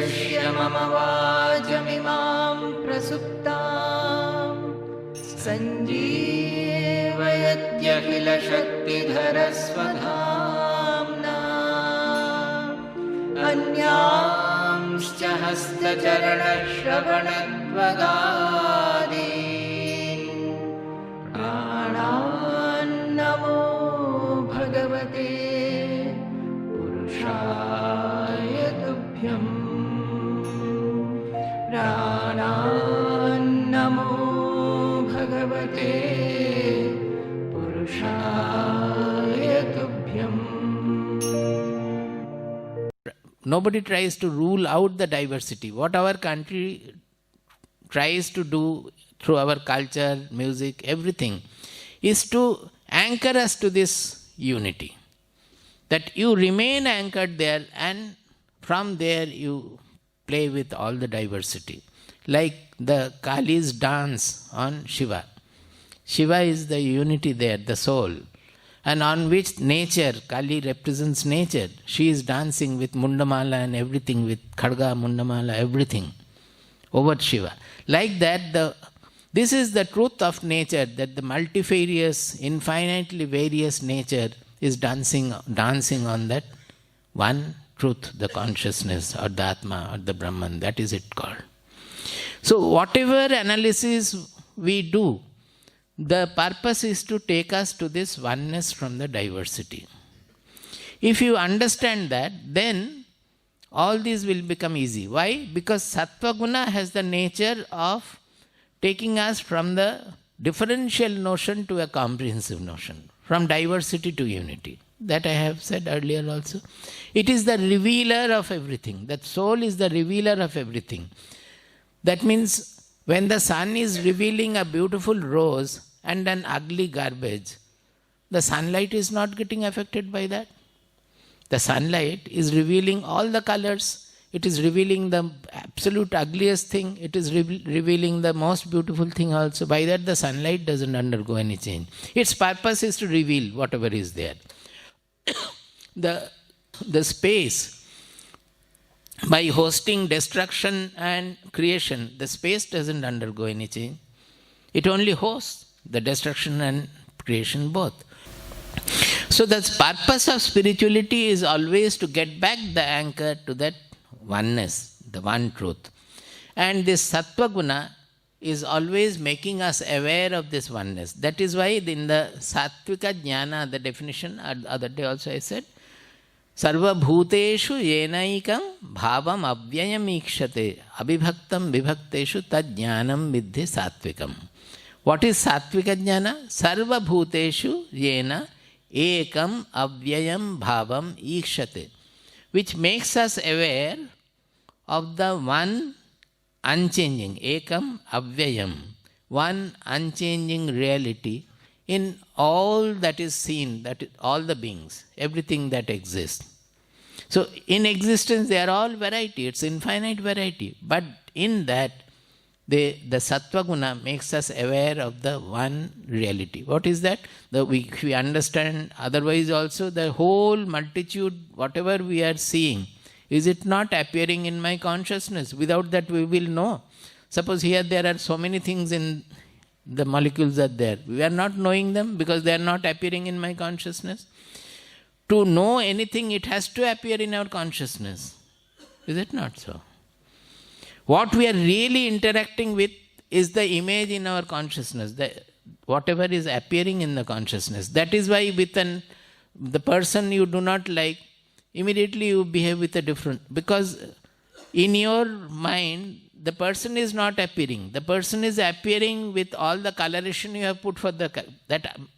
प्रविश्य मम वाचमिमां प्रसुप्तां सञ्जीवयत्यखिलशक्तिधरस्वधाम्ना अन्यांश्च हस्तचरणश्रवणत्वगादीन् प्राणान्नमो भगवते पुरुषाय तुभ्यं प्राणान्नमो भगवते पुरुषाय तुभ्यम्. Nobody tries to rule out the diversity. What our country tries to do through our culture, music, everything, is to anchor us to this unity. That you remain anchored there, and from there you play with all the diversity. Like the Kali's dance on Shiva. Shiva is the unity there, the soul. And on which nature, Kali represents nature. She is dancing with Mundamala and everything, with Khadga, Mundamala, everything over Shiva. Like that, this is the truth of nature, that the multifarious, infinitely various nature is dancing on that one truth, the consciousness or the Atma or the Brahman. That is it called. So whatever analysis we do, the purpose is to take us to this oneness from the diversity. If you understand that, then all these will become easy. Why? Because Sattva Guna has the nature of taking us from the differential notion to a comprehensive notion, from diversity to unity. That I have said earlier also. It is the revealer of everything. That soul is the revealer of everything. That means when the sun is revealing a beautiful rose and an ugly garbage, the sunlight is not getting affected by that. The sunlight is revealing all the colors. It is revealing the absolute ugliest thing. It is revealing the most beautiful thing also. By that, the sunlight doesn't undergo any change. Its purpose is to reveal whatever is there. The space, by hosting destruction and creation, the space doesn't undergo any change. It only hosts the destruction and creation both. So the purpose of spirituality is always to get back the anchor to that oneness, the one truth. And this Sattva Guna is always making us aware of this oneness. That is why in the Sattvika Jnana, the definition, other day also I said, Sarva bhuteshu yenaikam bhavam avyayam ikshate abhibhaktam vibhakteshu tad jnanam vidhi sattvikam. What is Sattvika Jnana? Sarva bhuteshu yena ekam avyayam bhavam ikshate, which makes us aware of the one unchanging, ekam avyayam, one unchanging reality in all that is seen, that is all the beings, everything that exists. So in existence they are all variety, it's infinite variety. But in that, the Sattva Guna makes us aware of the one reality. What is that? We understand, otherwise also the whole multitude, whatever we are seeing, is it not appearing in my consciousness? Without that we will know. Suppose here there are so many things in the molecules are there. We are not knowing them because they are not appearing in my consciousness. To know anything, it has to appear in our consciousness. Is it not so? What we are really interacting with is the image in our consciousness, whatever is appearing in the consciousness. That is why with the person you do not like, immediately you behave with a different, because in your mind, the person is not appearing. The person is appearing with all the coloration you have put for that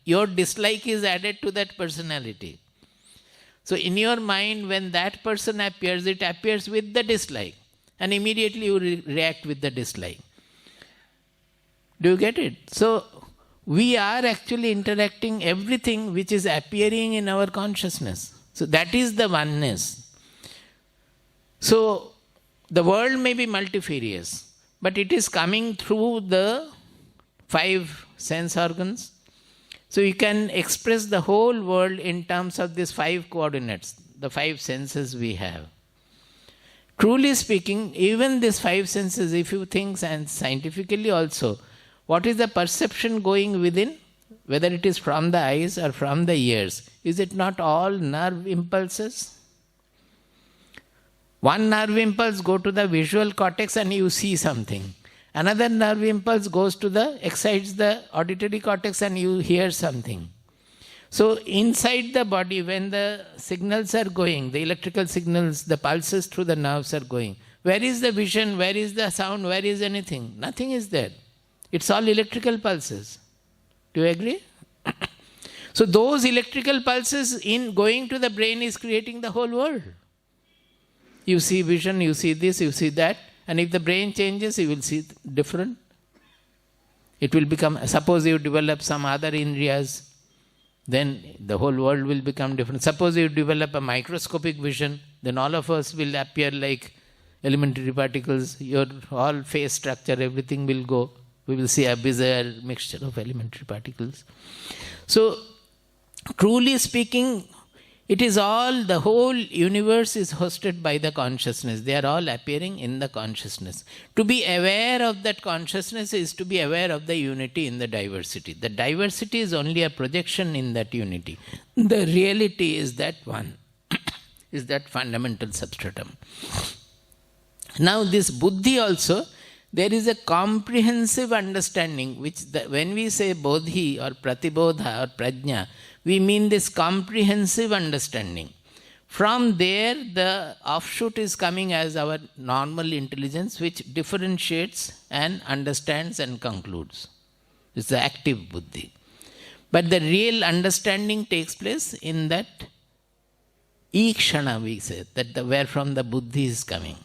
your dislike is added to that personality. So in your mind, when that person appears, it appears with the dislike. And immediately you react with the dislike. Do you get it? So we are actually interacting everything which is appearing in our consciousness. So that is the oneness. So the world may be multifarious, but it is coming through the 5 sense organs. So you can express the whole world in terms of these 5 coordinates, the 5 senses we have. Truly speaking, even these five senses, if you think and scientifically also, what is the perception going within? Whether it is from the eyes or from the ears, is it not all nerve impulses? One nerve impulse go to the visual cortex and you see something. Another nerve impulse goes to excites the auditory cortex and you hear something. So inside the body, when the signals are going, the electrical signals, the pulses through the nerves are going, where is the vision, where is the sound, where is anything? Nothing is there. It's all electrical pulses. Do you agree? So those electrical pulses in going to the brain is creating the whole world. You see vision, you see this, you see that, and if the brain changes, you will see different. It will become, suppose you develop some other indriyas, then the whole world will become different. Suppose you develop a microscopic vision, then all of us will appear like elementary particles. Your all face structure, everything will go. We will see a bizarre mixture of elementary particles. So, truly speaking, it is all, the whole universe is hosted by the consciousness. They are all appearing in the consciousness. To be aware of that consciousness is to be aware of the unity in the diversity. The diversity is only a projection in that unity. The reality is that one, is that fundamental substratum. Now this buddhi also, there is a comprehensive understanding, which when we say bodhi or pratibodha or prajna, we mean this comprehensive understanding. From there, the offshoot is coming as our normal intelligence, which differentiates and understands and concludes. It's the active buddhi. But the real understanding takes place in that ikshana, we say, that where from the buddhi is coming.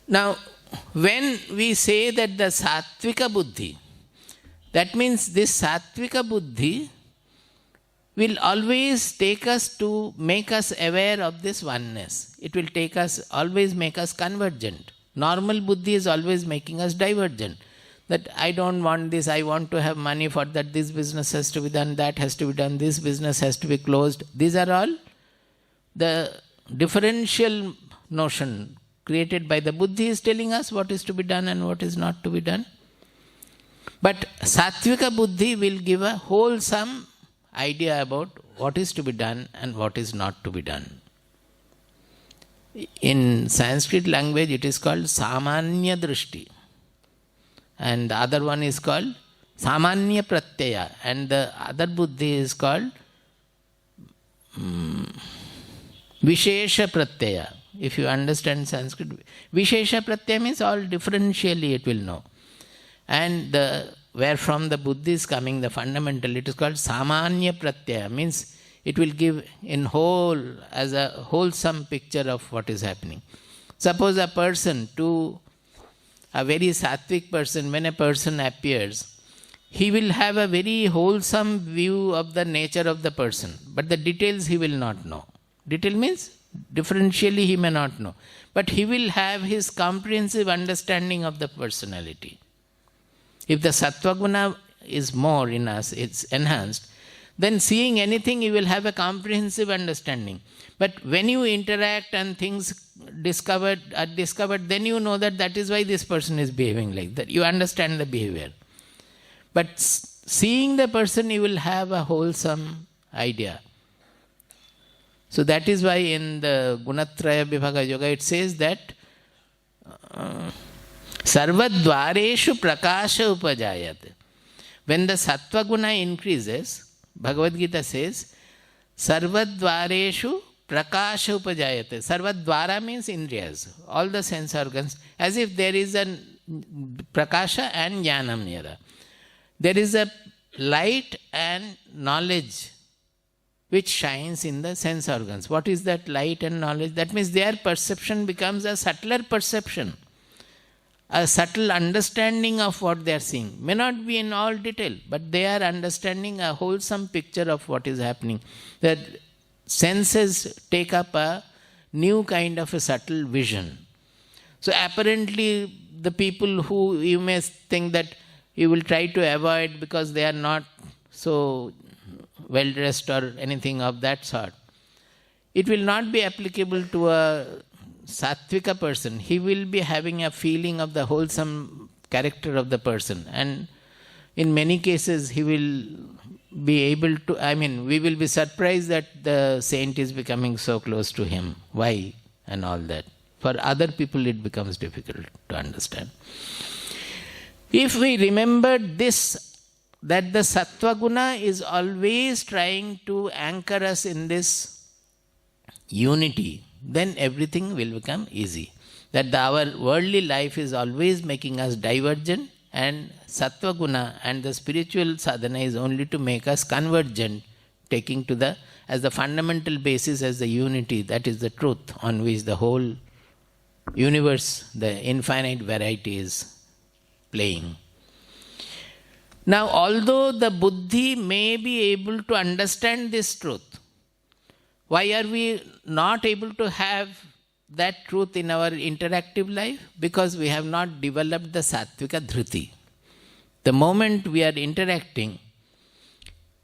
Now, when we say that the sattvika buddhi, that means this sattvika buddhi will always take us to make us aware of this oneness. It will take us, always make us convergent. Normal buddhi is always making us divergent. That I don't want this, I want to have money for that, this business has to be done, that has to be done, this business has to be closed. These are all the differential notion created by the buddhi is telling us what is to be done and what is not to be done. But Sattvika buddhi will give a wholesome idea about what is to be done and what is not to be done. In Sanskrit language it is called Samanya Drishti. And the other one is called Samanya Pratyaya. And the other buddhi is called Vishesha Pratyaya. If you understand Sanskrit, Vishesha Pratyaya means all differentially it will know. And where from the buddhi is coming, the fundamental, it is called Samanya Pratyaya, means it will give in whole, as a wholesome picture of what is happening. Suppose a person, a very sattvic person, when a person appears, he will have a very wholesome view of the nature of the person, but the details he will not know. Detail means differentially he may not know, but he will have his comprehensive understanding of the personality. If the sattva guna is more in us, it's enhanced, then seeing anything you will have a comprehensive understanding. But when you interact and things are discovered, then you know that is why this person is behaving like that. You understand the behavior. But seeing the person, you will have a wholesome idea. So that is why in the Gunatraya Vibhaga Yoga it says that Sarvadvareshu prakasha upajayat. When the sattva guna increases, Bhagavad Gita says, Sarvadvareshu prakasha upajayat. Sarvadvara means indriyas, all the sense organs, as if there is a prakasha and jnanam yada. There is a light and knowledge which shines in the sense organs. What is that light and knowledge? That means their perception becomes a subtler perception. A subtle understanding of what they are seeing. May not be in all detail, but they are understanding a wholesome picture of what is happening. That senses take up a new kind of a subtle vision. So apparently the people who you may think that you will try to avoid because they are not so well dressed or anything of that sort, it will not be applicable to a sattvika person. He will be having a feeling of the wholesome character of the person, and in many cases he will be able to, we will be surprised that the saint is becoming so close to him. Why? And all that. For other people it becomes difficult to understand. If we remember this, that the sattva guna is always trying to anchor us in this unity, then everything will become easy. That our worldly life is always making us divergent, and sattva guna and the spiritual sadhana is only to make us convergent, taking to the as the fundamental basis as the unity, that is the truth on which the whole universe, the infinite variety is playing. Now, although the buddhi may be able to understand this truth, why are we not able to have that truth in our interactive life? Because we have not developed the sattvika dhriti. The moment we are interacting,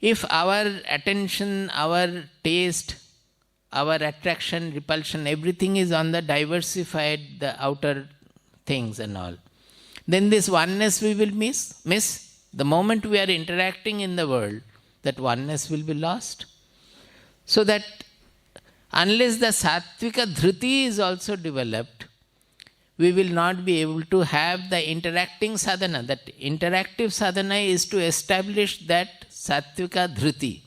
if our attention, our taste, our attraction, repulsion, everything is on the diversified, the outer things and all, then this oneness we will miss. The moment we are interacting in the world, that oneness will be lost. So that unless the sattvika dhriti is also developed, we will not be able to have the interacting sadhana. That interactive sadhana is to establish that sattvika dhriti.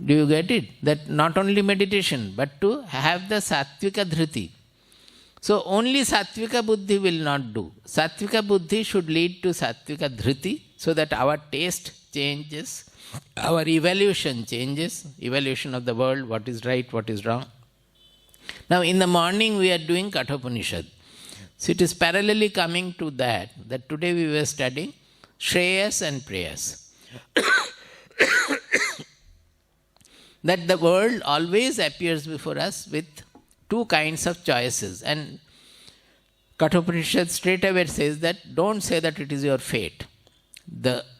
Do you get it? That not only meditation, but to have the sattvika dhriti. So only sattvika buddhi will not do. Sattvika buddhi should lead to sattvika dhriti, so that our taste changes, our evaluation changes, evaluation of the world, what is right, what is wrong. Now in the morning we are doing Kathopanishad. So it is parallelly coming to that today we were studying Shreyas and Preyas. That the world always appears before us with two kinds of choices. And Kathopanishad straight away says that don't say that it is your fate.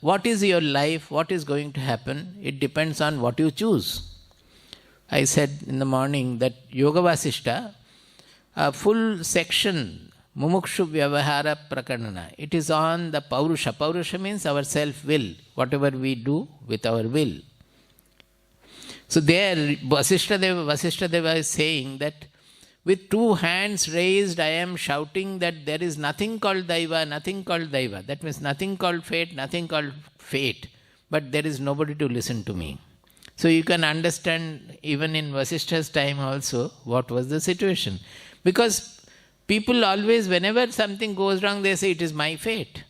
What is your life, what is going to happen, it depends on what you choose. I said in the morning that Yoga Vasishta, a full section, Mumukshu Vyavahara Prakarana, it is on the Paurusha. Paurusha means our self-will, whatever we do with our will. So there, Vasishtha Deva is saying that with two hands raised, I am shouting that there is nothing called Daiva, nothing called Daiva. That means nothing called fate, nothing called fate. But there is nobody to listen to me. So you can understand, even in Vasishtha's time also, what was the situation. Because people always, whenever something goes wrong, they say it is my fate.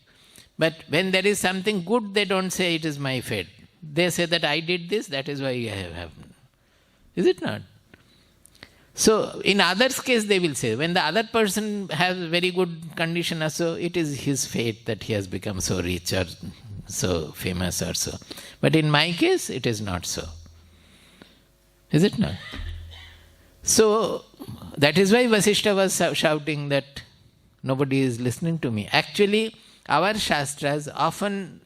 But when there is something good, they don't say it is my fate. They say that I did this, that is why I have happened. Is it not? So in others' case they will say, when the other person has very good condition also, it is his fate that he has become so rich or so famous or so. But in my case, it is not so. Is it not? So that is why Vasishtha was shouting that nobody is listening to me. Actually, our Shastras often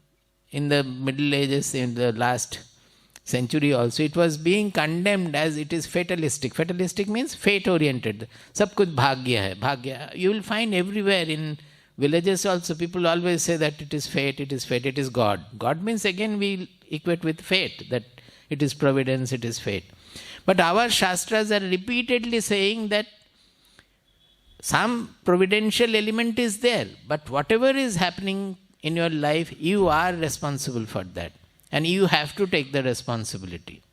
in the Middle Ages, in the last century also, it was being condemned as it is fatalistic. Fatalistic means fate-oriented. Sab kuch bhagya hai, bhagya. You will find everywhere in villages also, people always say that it is fate, it is fate, it is God. God means again we equate with fate, that it is providence, it is fate. But our Shastras are repeatedly saying that some providential element is there, but whatever is happening in your life, you are responsible for that. And you have to take the responsibility.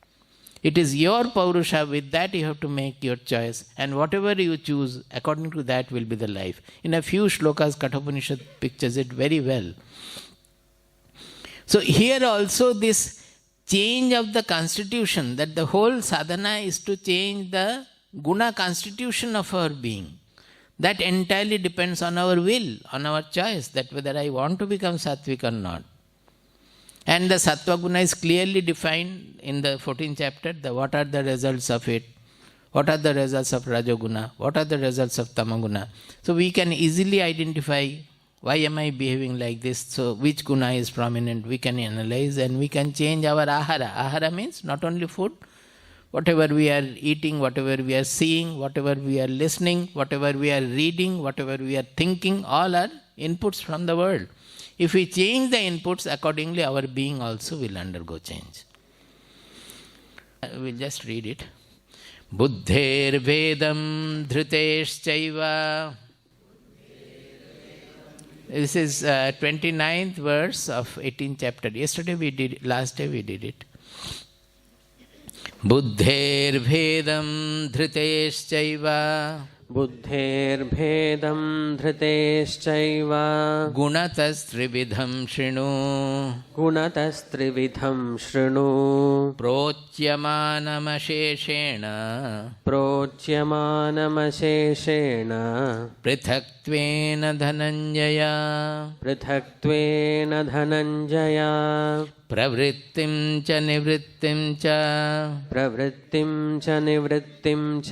It is your Paurusha, with that you have to make your choice. And whatever you choose, according to that will be the life. In a few shlokas, Kathopanishad pictures it very well. So here also this change of the constitution, that the whole sadhana is to change the guna constitution of our being. That entirely depends on our will, on our choice, that whether I want to become sattvic or not. And the sattva guna is clearly defined in the 14th chapter, what are the results of it, what are the results of rajoguna, what are the results of tamaguna. So we can easily identify, why am I behaving like this, so which guna is prominent, we can analyze and we can change our ahara. Ahara means not only food, Whatever we are eating, whatever we are seeing, whatever we are listening, whatever we are reading, whatever we are thinking, all are inputs from the world. If we change the inputs, accordingly our being also will undergo change. We'll just read it. Buddher Vedam Dhruteshchaiva. This is 29th verse of 18th chapter. Last day we did it. Buddher Vedam Dhruteshchaiva. बुद्धेर्भेदं धृतेश्चैव गुणतस्त्रिविधं शृणु गुणतस्त्रिविधं शृणु प्रोच्यमानमशेषेण प्रोच्यमानमशेषेण पृथक्त्वेन धनञ्जय पृथक्त्वेन धनञ्जय प्रवृत्तिं च निवृत्तिं च प्रवृत्तिं च निवृत्तिं च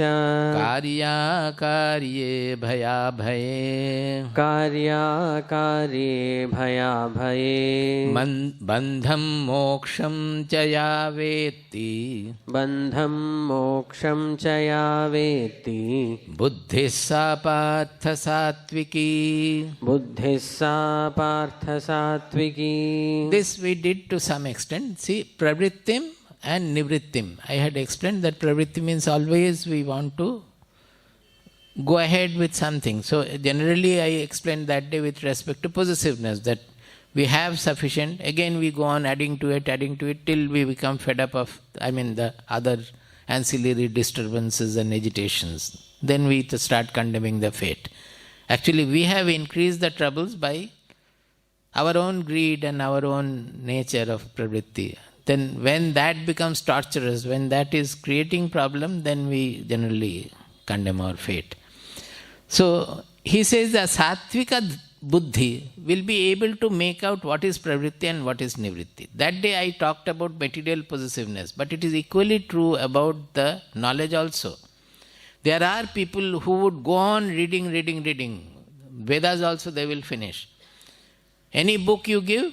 कार्याकार्ये भयाभये कार्याकार्ये भयाभये बन्धं मोक्षं च या वेत्ति बन्धं मोक्षं च या वेत्ति बुद्धिः सा पार्थ सात्विकी बुद्धिः सा पार्थ सात्विकी. This we did to some extent. See, pravrittim and nivrittim. I had explained that pravritti means always we want to go ahead with something. So generally I explained that day with respect to possessiveness, that we have sufficient, again we go on adding to it till we become fed up of, the other ancillary disturbances and agitations. Then we start condemning the fate. Actually we have increased the troubles by our own greed and our own nature of pravritti. Then when that becomes torturous, when that is creating problem, then we generally condemn our fate. So he says the sattvika buddhi will be able to make out what is pravritti and what is nivritti. That day I talked about material possessiveness, but it is equally true about the knowledge also. There are people who would go on reading. Vedas also they will finish. Any book you give,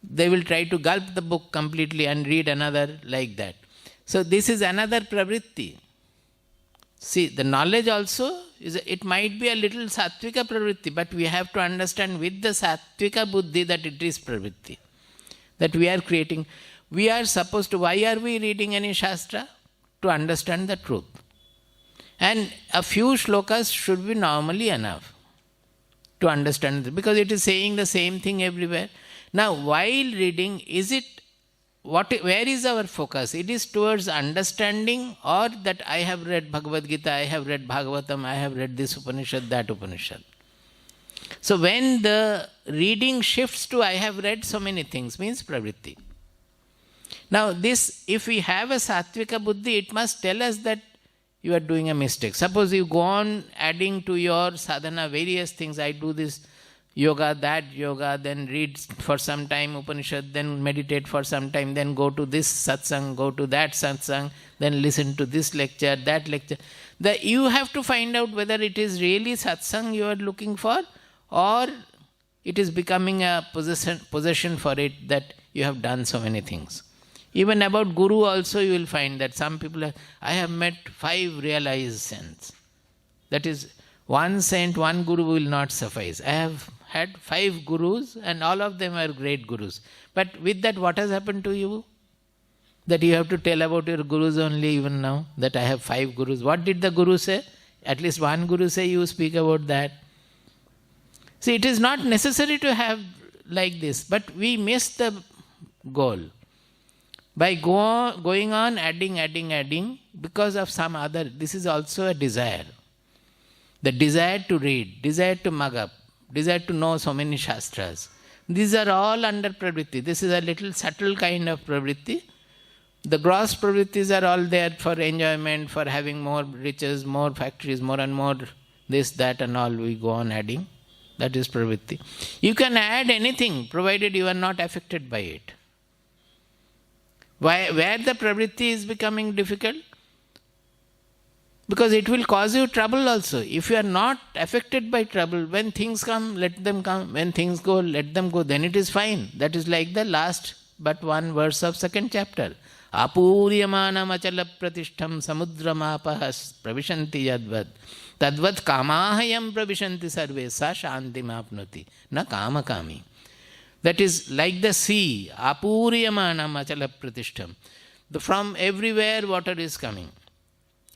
they will try to gulp the book completely and read another like that. So this is another pravritti. See, the knowledge also, it might be a little sattvika pravritti, but we have to understand with the sattvika buddhi that it is pravritti. That we are creating. We are supposed to, why are we reading any shastra? To understand the truth. And a few shlokas should be normally enough to understand it, because it is saying the same thing everywhere. Now, while reading, where is our focus? It is towards understanding, or that I have read Bhagavad Gita, I have read Bhagavatam, I have read this Upanishad, that Upanishad. So when the reading shifts to I have read so many things, means pravritti. Now this, if we have a sattvika buddhi, it must tell us that you are doing a mistake. Suppose you go on adding to your sadhana various things. I do this yoga, that yoga, then read for some time Upanishad, then meditate for some time, then go to this satsang, go to that satsang, then listen to this lecture, that lecture. You have to find out whether it is really satsang you are looking for, or it is becoming a possession for it that you have done so many things. Even about Guru also you will find that some people I have met 5 realized saints. That is, one saint, one Guru will not suffice. I have had 5 Gurus and all of them are great Gurus. But with that, what has happened to you? That you have to tell about your Gurus only even now, that I have 5 Gurus. What did the Guru say? At least one Guru say, you speak about that. See, it is not necessary to have like this, but we miss the goal. By going on adding, because of some other, this is also a desire. The desire to read, desire to mug up, desire to know so many shastras. These are all under pravritti. This is a little subtle kind of pravritti. The gross pravrittis are all there for enjoyment, for having more riches, more factories, more and more this, that and all we go on adding. That is pravritti. You can add anything provided you are not affected by it. Where the pravritti is becoming difficult? Because it will cause you trouble also. If you are not affected by trouble, when things come, let them come. When things go, let them go. Then it is fine. That is like the last but one verse of 2nd chapter. Apuryamanam achala pratishtham samudramapah pravishanti yadvad. Tadvat kamahayam pravishanti sarve sa shantim apnoti na kamakami. That is like the sea, apuryamanam achala pratishtham. From everywhere water is coming.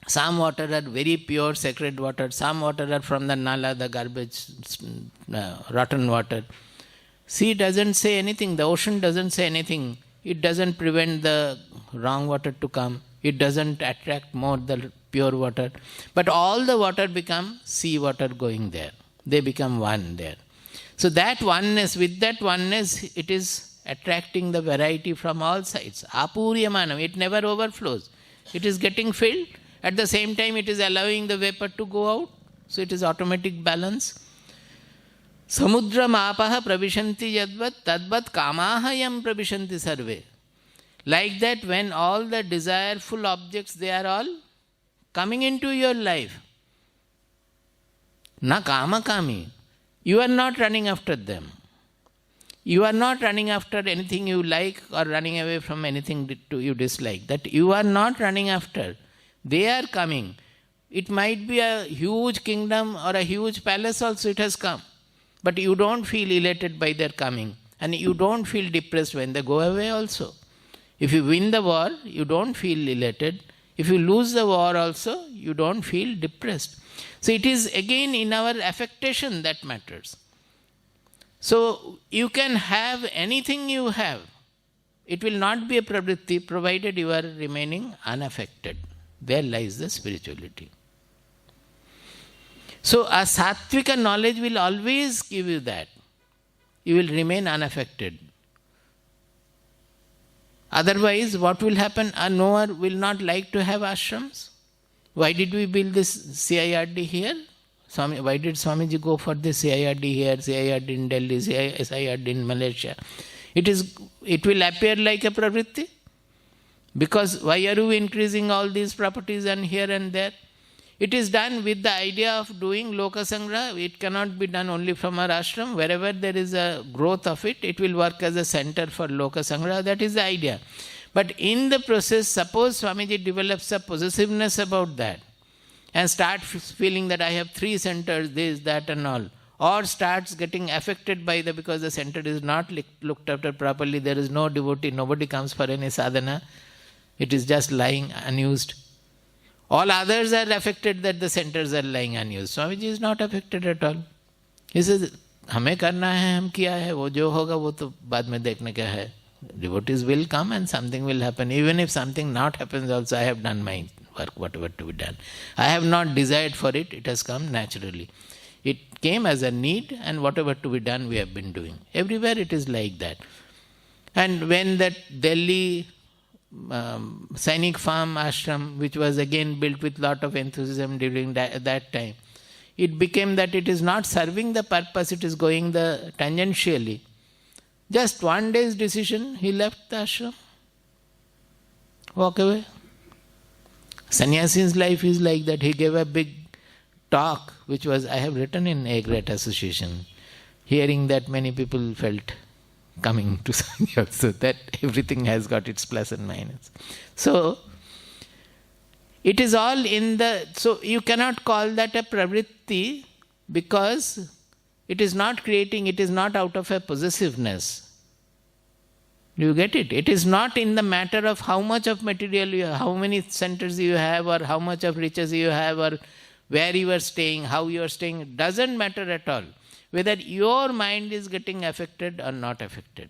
Some water are very pure, sacred water. Some water are from the nala, the garbage, rotten water. Sea doesn't say anything. The ocean doesn't say anything. It doesn't prevent the wrong water to come. It doesn't attract more the pure water. But all the water become sea water going there. They become one there. So that oneness, with that oneness, it is attracting the variety from all sides. Apuryamanam, it never overflows. It is getting filled. At the same time, it is allowing the vapor to go out. So it is automatic balance. Samudra mapaha pravishanti yadvat tadvat kamahayam pravishanti sarve. Like that, when all the desireful objects, they are all coming into your life. Na kamakami. You are not running after them. You are not running after anything you like or running away from anything you dislike. That you are not running after. They are coming. It might be a huge kingdom or a huge palace also, it has come. But you don't feel elated by their coming. And you don't feel depressed when they go away also. If you win the war, you don't feel elated. If you lose the war also, you don't feel depressed. So it is again in our affectation that matters. So you can have anything you have. It will not be a pravritti provided you are remaining unaffected. There lies the spirituality. So a sattvika knowledge will always give you that. You will remain unaffected. Otherwise, what will happen? A knower will not like to have ashrams. Why did we build this CIRD here? Why did Swamiji go for this CIRD here, CIRD in Delhi, CIRD in Malaysia? It will appear like a pravritti. Because why are you increasing all these properties and here and there? It is done with the idea of doing Loka Sangraha. It cannot be done only from our ashram. Wherever there is a growth of it, it will work as a center for Loka Sangraha. That is the idea. But in the process, suppose Swamiji develops a possessiveness about that and starts feeling that I have 3 centers, this, that and all. Or starts getting affected by because the center is not looked after properly. There is no devotee, nobody comes for any sadhana. It is just lying unused. All others are affected that the centers are lying unused. Swamiji is not affected at all. He says, हमें करना है, हम किया है, वो जो होगा वो तो बाद में देखने का है. Devotees will come and something will happen. Even if something not happens also, I have done my work, whatever to be done. I have not desired for it, it has come naturally. It came as a need and whatever to be done we have been doing. Everywhere it is like that. And when that Delhi Sainik Farm ashram, which was again built with lot of enthusiasm during that time, it became that it is not serving the purpose, it is going the tangentially. Just one day's decision, he left the ashram. Walk away. Sannyasi's life is like that. He gave a big talk, which was, I have written in A Great Association, hearing that many people felt coming to Sangha, so that everything has got its plus and minus. So, it is all in the, so you cannot call that a pravritti because it is not creating, it is not out of a possessiveness. Do you get it? It is not in the matter of how much of material you have, how many centers you have, or how much of riches you have, or where you are staying, how you are staying. It doesn't matter at all. Whether your mind is getting affected or not affected.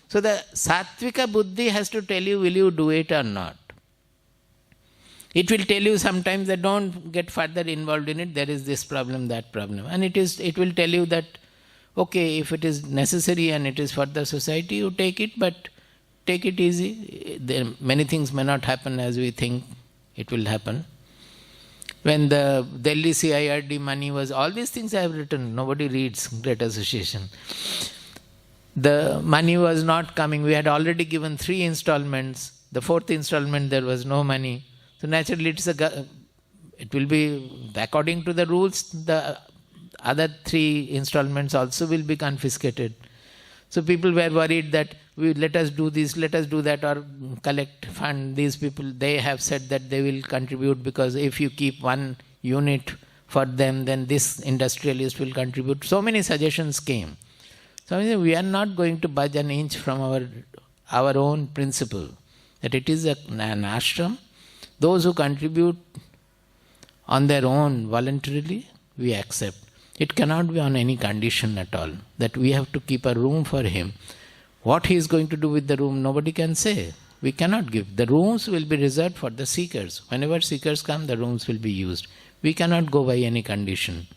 So the sattvika buddhi has to tell you, will you do it or not? It will tell you sometimes that don't get further involved in it, there is this problem, that problem. And it will tell you that, okay, if it is necessary and it is for the society, you take it, but take it easy. Many things may not happen as we think it will happen. When the Delhi CIRD money was, all these things I have written, nobody reads Great Association. The money was not coming. We had already given 3 installments. The 4th installment, there was no money. So naturally, it will be, according to the rules, the other 3 installments also will be confiscated. So people were worried that let us do this, let us do that, or collect fund. These people, they have said that they will contribute because if you keep one unit for them, then this industrialist will contribute. So many suggestions came. So we are not going to budge an inch from our own principle, that it is an ashram. Those who contribute on their own voluntarily, we accept. It cannot be on any condition at all, that we have to keep a room for him. What he is going to do with the room, nobody can say. We cannot give. The rooms will be reserved for the seekers. Whenever seekers come, the rooms will be used. We cannot go by any condition,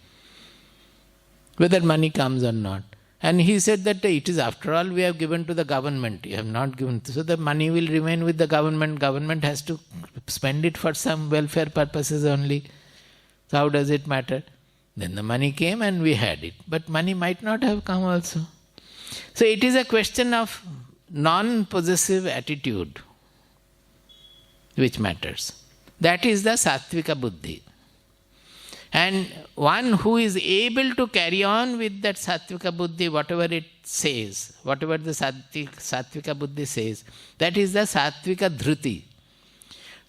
whether money comes or not. And he said that it is, after all, we have given to the government. You have not given. So the money will remain with the government. Government has to spend it for some welfare purposes only. So how does it matter? Then the money came and we had it. But money might not have come also. So it is a question of non-possessive attitude which matters. That is the Sattvika Buddhi. And one who is able to carry on with that Sattvika Buddhi, whatever it says, whatever the Sattvika Buddhi says, that is the Sattvika Dhruti.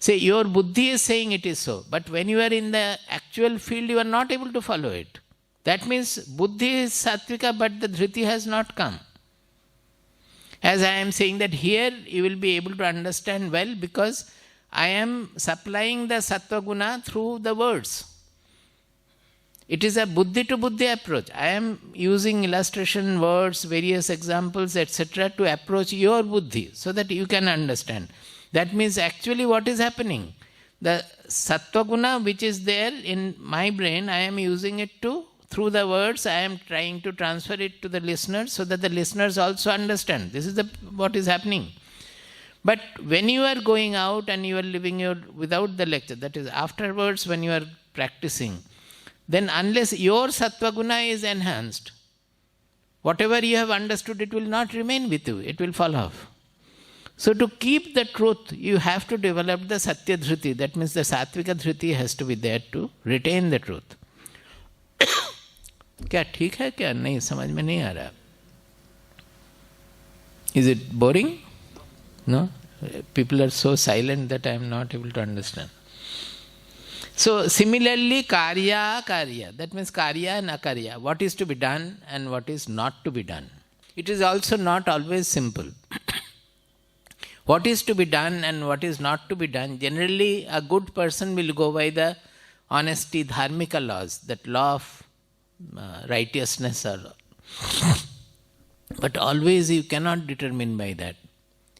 Say, your Buddhi is saying it is so, but when you are in the actual field, you are not able to follow it. That means Buddhi is Sattvika, but the Dhruti has not come. As I am saying that here, you will be able to understand well, because I am supplying the Sattva Guna through the words. It is a Buddhi to Buddhi approach. I am using illustration, words, various examples, etc. to approach your Buddhi so that you can understand. That means actually what is happening? The Sattva Guna which is there in my brain, I am using it through the words, I am trying to transfer it to the listeners so that the listeners also understand. This is what is happening. But when you are going out and you are living without the lecture, that is afterwards when you are practicing, then unless your Sattva Guna is enhanced, whatever you have understood, it will not remain with you. It will fall off. So to keep the truth, you have to develop the Satya Dhruti. That means the Sattvika Dhruti has to be there to retain the truth. क्या ठीक है क्या? नहीं, समझ में नहीं आ रहा. Is it boring? No? People are so silent that I am not able to understand. So similarly, karya, that means karya and akarya, what is to be done and what is not to be done. It is also not always simple. What is to be done and what is not to be done, generally a good person will go by the honesty, dharmika laws, that law of righteousness. But always you cannot determine by that.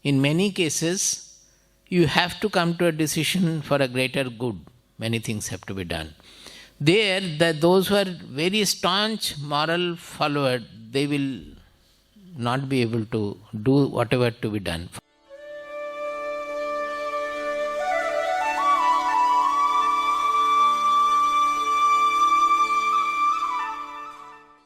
In many cases, you have to come to a decision for a greater good. Many things have to be done. There, those who are very staunch moral followers, they will not be able to do whatever to be done.